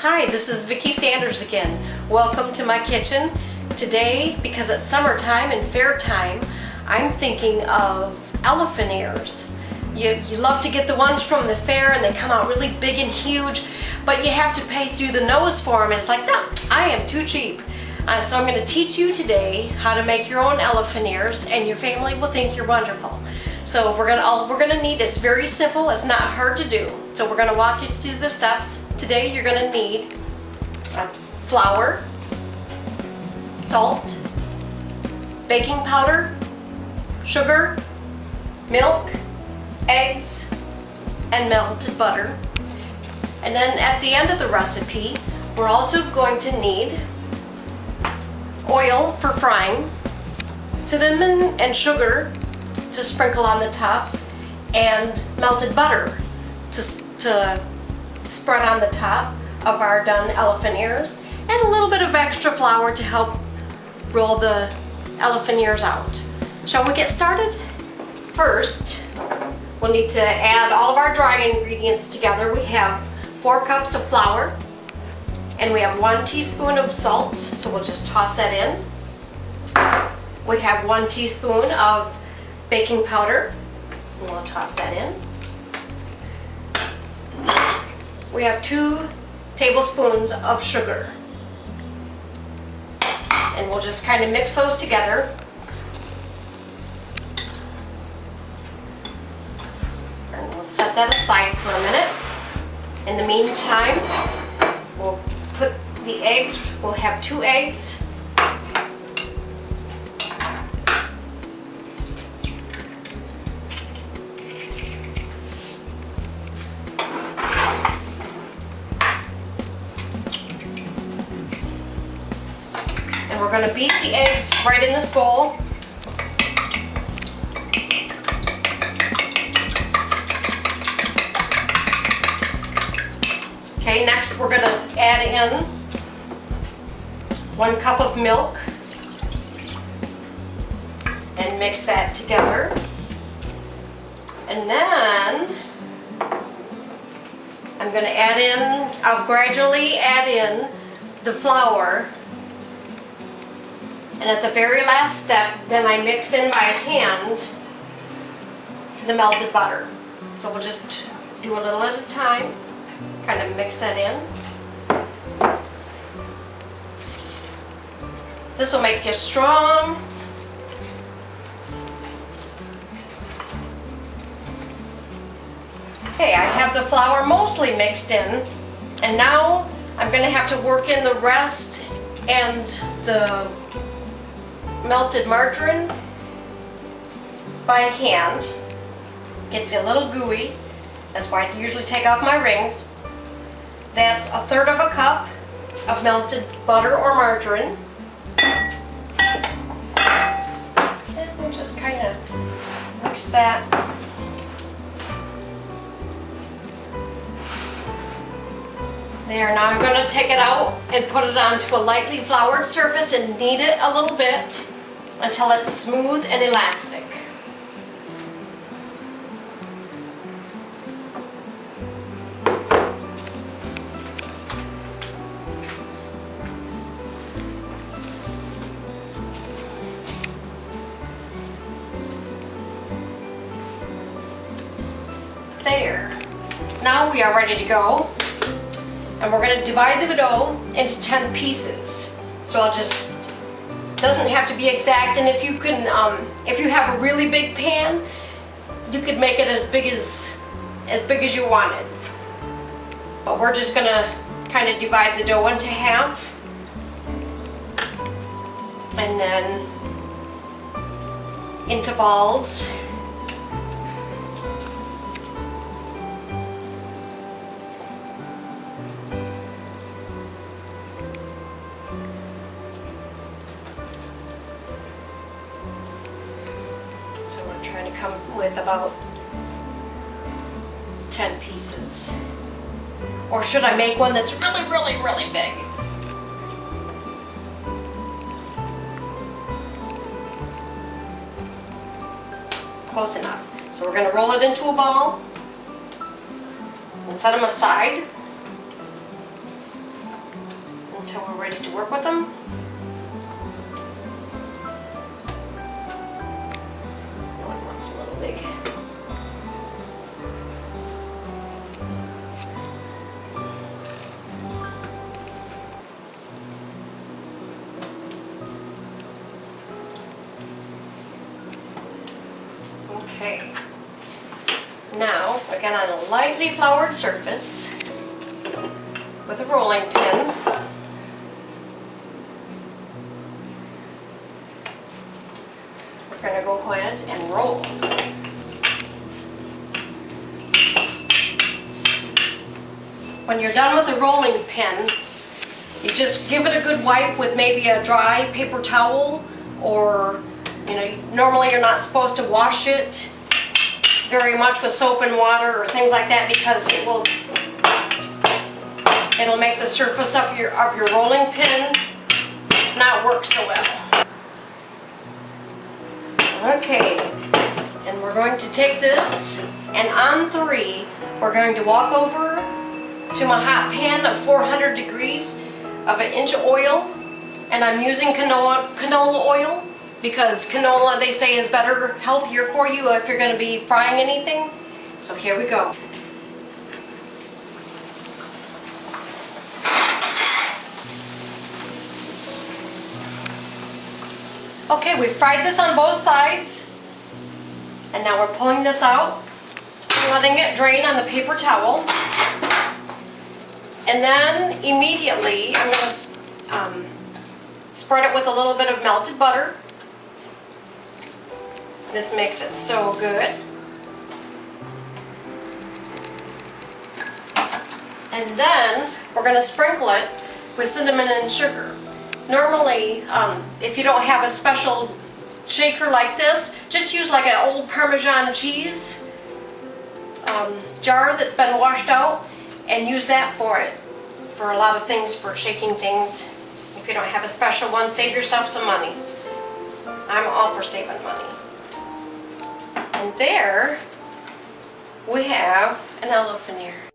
Hi, this is Vicki Sanders again. Welcome to my kitchen. Today, because it's summertime and fair time, I'm thinking of elephant ears. You love to get the ones from the fair and they come out really big and huge, but you have to pay through the nose for them and it's like, no, I am too cheap. So I'm going to teach you today how to make your own elephant ears and your family will think you're wonderful. So all we're gonna need is very simple, it's not hard to do. So we're gonna walk you through the steps. Today you're gonna need flour, salt, baking powder, sugar, milk, eggs, and melted butter. And then at the end of the recipe, we're also going to need oil for frying, cinnamon and sugar to sprinkle on the tops, and melted butter to spread on the top of our done elephant ears, and a little bit of extra flour to help roll the elephant ears out. Shall we get started? First, we'll need to add all of our dry ingredients together. We have 4 cups of flour, and we have 1 teaspoon of salt, so we'll just toss that in. We have 1 teaspoon of baking powder, and we'll toss that in. We have 2 tablespoons of sugar, and we'll just kind of mix those together. And we'll set that aside for a minute. In the meantime, we'll put the eggs. We'll have 2 eggs. And we're going to beat the eggs right in this bowl. Okay, next we're going to add in 1 cup of milk and mix that together. And then I'm going to I'll gradually add in the flour. And at the very last step, then I mix in by hand the melted butter. So we'll just do a little at a time, kind of mix that in. This will make you strong. Okay, I have the flour mostly mixed in, and now I'm going to have to work in the rest and the melted margarine by hand. Gets a little gooey. That's why I usually take off my rings. That's 1/3 of a cup of melted butter or margarine. And we'll just kind of mix that. There, now I'm going to take it out and put it onto a lightly floured surface and knead it a little bit until it's smooth and elastic. There. Now we are ready to go. And we're going to divide the dough into 10 pieces. So doesn't have to be exact, and if you have a really big pan, you could make it as big as you want it. But we're just going to kind of divide the dough into half. And then into balls. So we're trying to come with about 10 pieces. Or should I make one that's really, really, really big? Close enough. So we're going to roll it into a ball and set them aside. until we're ready to work with them. That one looks a little big. Okay. Now, again on a lightly floured surface with a rolling pin, we're going to go ahead and roll. When you're done with the rolling pin, you just give it a good wipe with maybe a dry paper towel, or normally you're not supposed to wash it very much with soap and water or things like that, because it'll make the surface of your rolling pin not work so well. Okay, and we're going to take this, and on 3 we're going to walk over to my hot pan of 400 degrees of 1 inch oil, and I'm using canola oil because canola, they say, is better, healthier for you if you're going to be frying anything. So here we go. Okay, we fried this on both sides, and now we're pulling this out, letting it drain on the paper towel, and then immediately I'm going to spread it with a little bit of melted butter. This makes it so good. And then we're going to sprinkle it with cinnamon and sugar. Normally, if you don't have a special shaker like this, just use like an old Parmesan cheese jar that's been washed out, and use that for a lot of things, for shaking things. If you don't have a special one, save yourself some money. I'm all for saving money. And there we have an elephant ear.